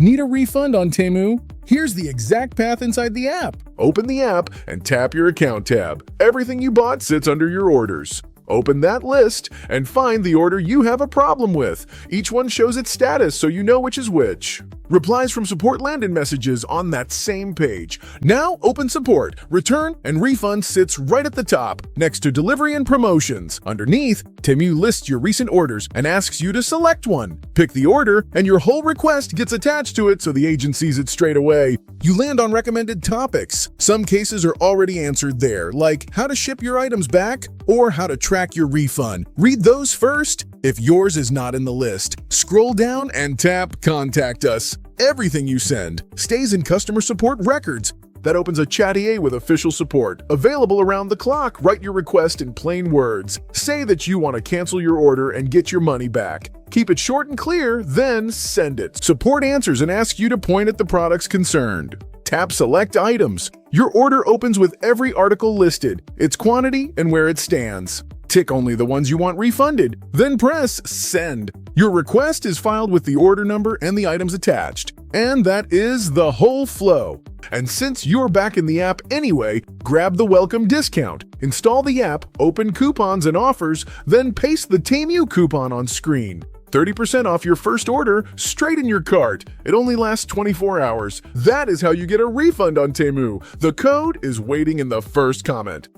Need a refund on Temu? Here's the exact path inside the app. Open the app and tap your account tab. Everything you bought sits under your orders. Open that list and find the order you have a problem with. Each one shows its status so you know which is which. Replies from support land in messages on that same page. Now open support, return, and refund sits right at the top, next to delivery and promotions. Underneath, Temu lists your recent orders and asks you to select one. Pick the order, and your whole request gets attached to it so the agent sees it straight away. You land on recommended topics. Some cases are already answered there, like how to ship your items back or how to track your refund. Read those first. If yours is not in the list, scroll down and tap Contact Us. Everything you send stays in customer support records. That opens a chattier with official support, available around the clock. Write your request in plain words. Say that you want to cancel your order and get your money back. Keep it short and clear, then send it. Support answers and asks you to point at the products concerned. Tap Select Items. Your order opens with every article listed, its quantity, and where it stands. Tick only the ones you want refunded, then press Send. Your request is filed with the order number and the items attached. And that is the whole flow. And since you're back in the app anyway, grab the welcome discount. Install the app, open coupons and offers, then paste the Temu coupon on screen. 30% off your first order straight in your cart. It only lasts 24 hours. That is how you get a refund on Temu. The code is waiting in the first comment.